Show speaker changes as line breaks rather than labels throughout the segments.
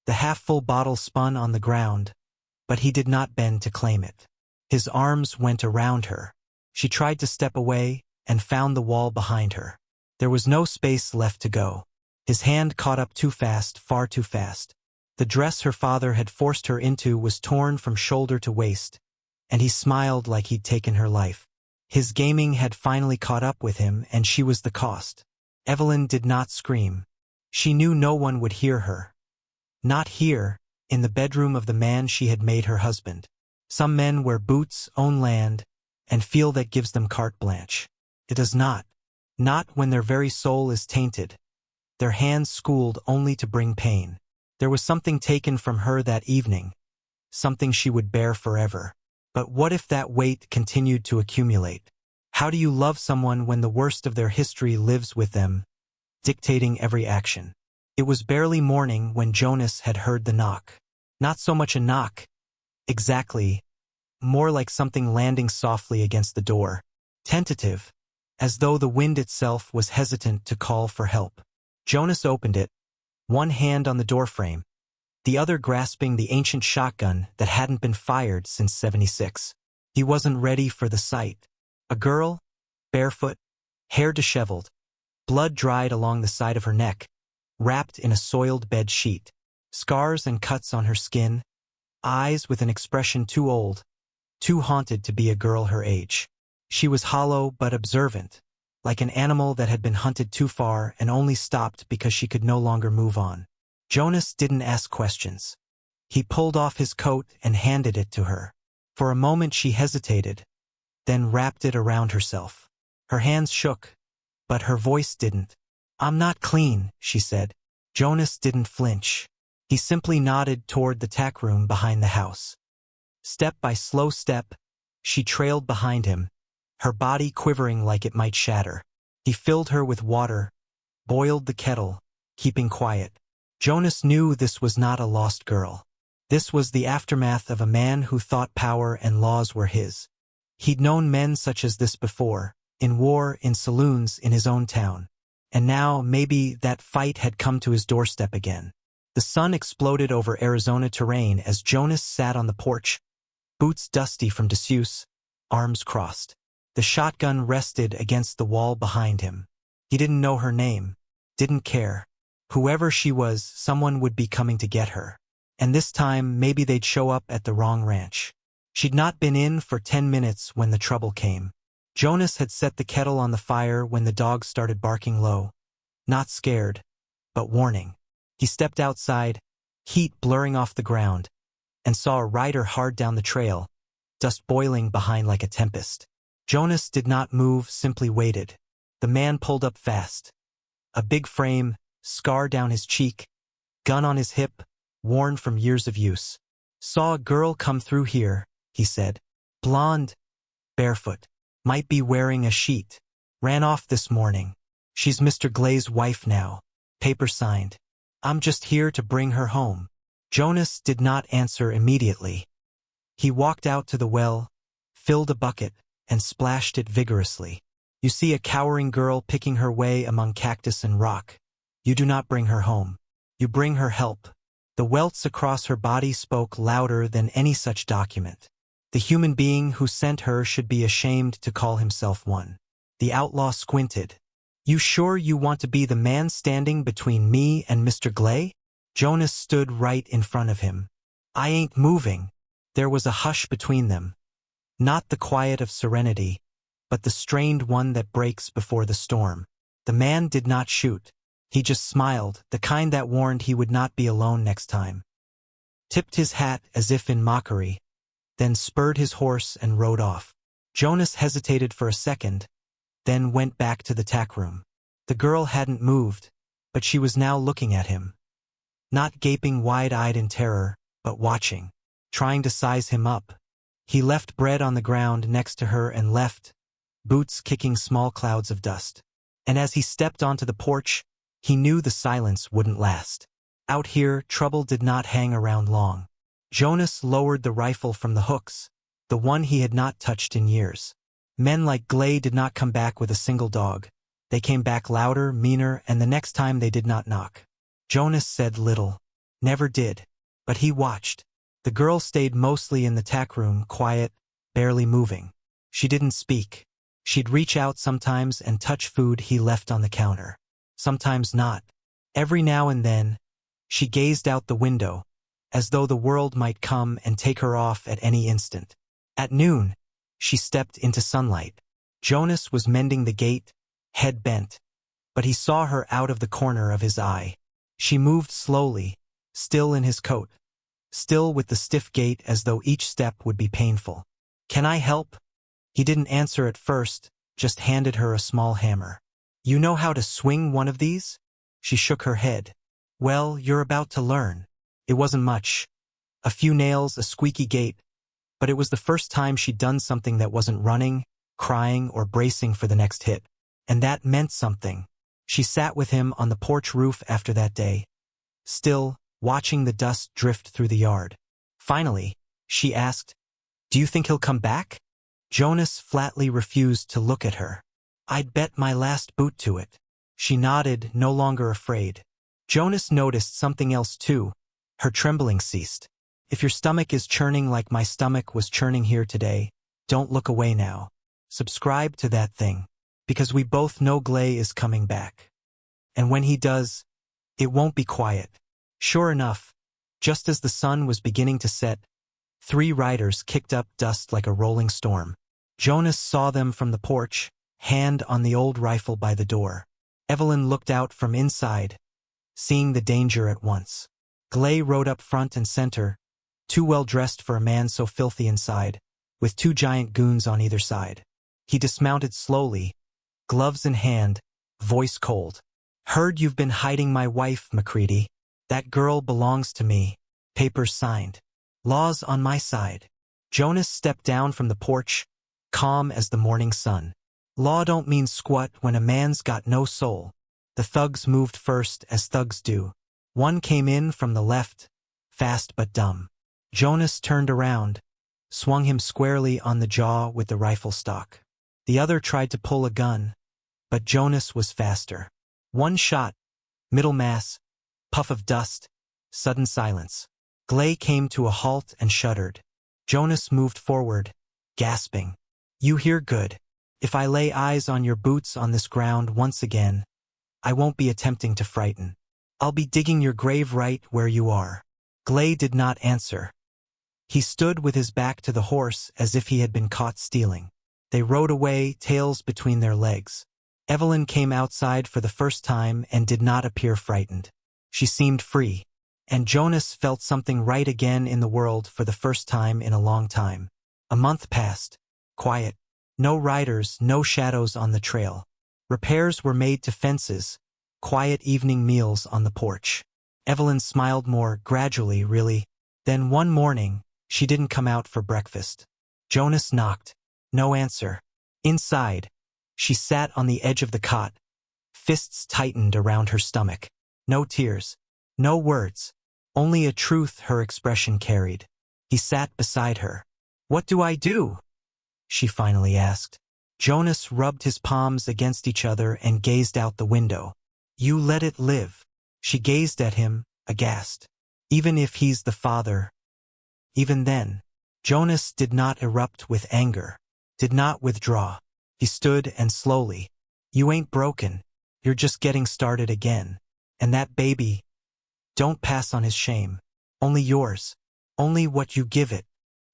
The half-full bottle spun on the ground, but he did not bend to claim it. His arms went around her. She tried to step away and found the wall behind her. There was no space left to go. His hand caught up too fast, far too fast. The dress her father had forced her into was torn from shoulder to waist, and he smiled like he'd taken her life. His gaming had finally caught up with him, and she was the cost. Evelyn did not scream. She knew no one would hear her. Not here, in the bedroom of the man she had made her husband. Some men wear boots, own land, and feel that gives them carte blanche. It does not. Not when their very soul is tainted. Their hands schooled only to bring pain. There was something taken from her that evening, something she would bear forever. But what if that weight continued to accumulate? How do you love someone when the worst of their history lives with them, dictating every action? It was barely morning when Jonas had heard the knock. Not so much a knock, exactly, more like something landing softly against the door, tentative, as though the wind itself was hesitant to call for help. Jonas opened it, one hand on the doorframe, the other grasping the ancient shotgun that hadn't been fired since '76. He wasn't ready for the sight. A girl, barefoot, hair disheveled, blood dried along the side of her neck, wrapped in a soiled bed sheet, scars and cuts on her skin, eyes with an expression too old, too haunted to be a girl her age. She was hollow but observant, like an animal that had been hunted too far and only stopped because she could no longer move on. Jonas didn't ask questions. He pulled off his coat and handed it to her. For a moment she hesitated, then wrapped it around herself. Her hands shook, but her voice didn't. "I'm not clean," she said. Jonas didn't flinch. He simply nodded toward the tack room behind the house. Step by slow step, she trailed behind him, her body quivering like it might shatter. He filled her with water, boiled the kettle, keeping quiet. Jonas knew this was not a lost girl. This was the aftermath of a man who thought power and laws were his. He'd known men such as this before, in war, in saloons, in his own town. And now, maybe, that fight had come to his doorstep again. The sun exploded over Arizona terrain as Jonas sat on the porch, boots dusty from disuse, arms crossed. The shotgun rested against the wall behind him. He didn't know her name, didn't care. Whoever she was, someone would be coming to get her. And this time, maybe they'd show up at the wrong ranch. She'd not been in for 10 minutes when the trouble came. Jonas had set the kettle on the fire when the dog started barking low. Not scared, but warning. He stepped outside, heat blurring off the ground, and saw a rider hard down the trail, dust boiling behind like a tempest. Jonas did not move, simply waited. The man pulled up fast. A big frame, scar down his cheek, gun on his hip, worn from years of use. "Saw a girl come through here," he said. "Blonde, barefoot, might be wearing a sheet. Ran off this morning. She's Mr. Glay's wife now. Paper signed. I'm just here to bring her home." Jonas did not answer immediately. He walked out to the well, filled a bucket, and splashed it vigorously. You see a cowering girl picking her way among cactus and rock. You do not bring her home. You bring her help. The welts across her body spoke louder than any such document. The human being who sent her should be ashamed to call himself one. The outlaw squinted. "You sure you want to be the man standing between me and Mr. Glay?" Jonas stood right in front of him. "I ain't moving." There was a hush between them. Not the quiet of serenity, but the strained one that breaks before the storm. The man did not shoot. He just smiled, the kind that warned he would not be alone next time. Tipped his hat as if in mockery, then spurred his horse and rode off. Jonas hesitated for a second, then went back to the tack room. The girl hadn't moved, but she was now looking at him. Not gaping wide-eyed in terror, but watching, trying to size him up. He left bread on the ground next to her and left, boots kicking small clouds of dust. And as he stepped onto the porch, he knew the silence wouldn't last. Out here, trouble did not hang around long. Jonas lowered the rifle from the hooks, the one he had not touched in years. Men like Glay did not come back with a single dog. They came back louder, meaner, and the next time they did not knock. Jonas said little. Never did. But he watched. The girl stayed mostly in the tack room, quiet, barely moving. She didn't speak. She'd reach out sometimes and touch food he left on the counter. Sometimes not. Every now and then, she gazed out the window, as though the world might come and take her off at any instant. At noon, she stepped into sunlight. Jonas was mending the gate, head bent, but he saw her out of the corner of his eye. She moved slowly, still in his coat, still with the stiff gait as though each step would be painful. "Can I help?" He didn't answer at first, just handed her a small hammer. "You know how to swing one of these?" She shook her head. "Well, you're about to learn." It wasn't much. A few nails, a squeaky gate, but it was the first time she'd done something that wasn't running, crying, or bracing for the next hit. And that meant something. She sat with him on the porch roof after that day, still, watching the dust drift through the yard. Finally, she asked, "Do you think he'll come back?" Jonas flatly refused to look at her. "I'd bet my last boot to it." She nodded, no longer afraid. Jonas noticed something else too. Her trembling ceased. "If your stomach is churning like my stomach was churning here today, don't look away now. Subscribe to that thing. Because we both know Glay is coming back. And when he does, it won't be quiet." Sure enough, just as the sun was beginning to set, 3 riders kicked up dust like a rolling storm. Jonas saw them from the porch, hand on the old rifle by the door. Evelyn looked out from inside, seeing the danger at once. Glay rode up front and center, too well dressed for a man so filthy inside, with 2 giant goons on either side. He dismounted slowly, gloves in hand, voice cold. "Heard you've been hiding my wife, Macready. That girl belongs to me. Papers signed. Law's on my side." Jonas stepped down from the porch, calm as the morning sun. "Law don't mean squat when a man's got no soul." The thugs moved first, as thugs do. One came in from the left, fast but dumb. Jonas turned around, swung him squarely on the jaw with the rifle stock. The other tried to pull a gun, but Jonas was faster. One shot, middle mass, puff of dust, sudden silence. Glay came to a halt and shuddered. Jonas moved forward, gasping. "You hear good. If I lay eyes on your boots on this ground once again, I won't be attempting to frighten. I'll be digging your grave right where you are." Glay did not answer. He stood with his back to the horse as if he had been caught stealing. They rode away, tails between their legs. Evelyn came outside for the first time and did not appear frightened. She seemed free. And Jonas felt something right again in the world for the first time in a long time. A month passed. Quiet. No riders, no shadows on the trail. Repairs were made to fences. Quiet evening meals on the porch. Evelyn smiled more, gradually, really. Then one morning, she didn't come out for breakfast. Jonas knocked. No answer. Inside, she sat on the edge of the cot, fists tightened around her stomach. No tears. No words. Only a truth her expression carried. He sat beside her. "What do I do?" she finally asked. Jonas rubbed his palms against each other and gazed out the window. "You let it live." She gazed at him, aghast. "Even if he's the father." Even then, Jonas did not erupt with anger, did not withdraw. He stood and slowly. "You ain't broken. You're just getting started again. And that baby, don't pass on his shame. Only yours. Only what you give it."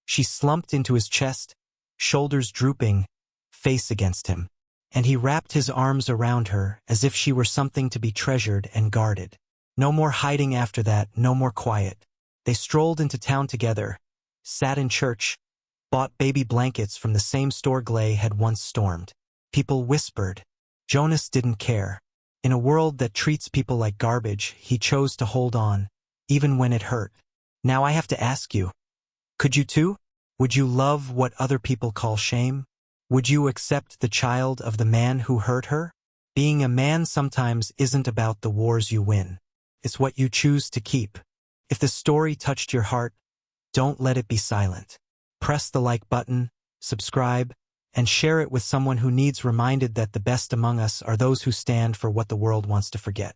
She slumped into his chest, shoulders drooping, face against him. And he wrapped his arms around her as if she were something to be treasured and guarded. No more hiding after that, no more quiet. They strolled into town together, sat in church, bought baby blankets from the same store Glay had once stormed. People whispered. Jonas didn't care. In a world that treats people like garbage, he chose to hold on, even when it hurt. Now I have to ask you, could you too? Would you love what other people call shame? Would you accept the child of the man who hurt her? Being a man sometimes isn't about the wars you win. It's what you choose to keep. If the story touched your heart, don't let it be silent. Press the like button, subscribe, and share it with someone who needs reminded that the best among us are those who stand for what the world wants to forget.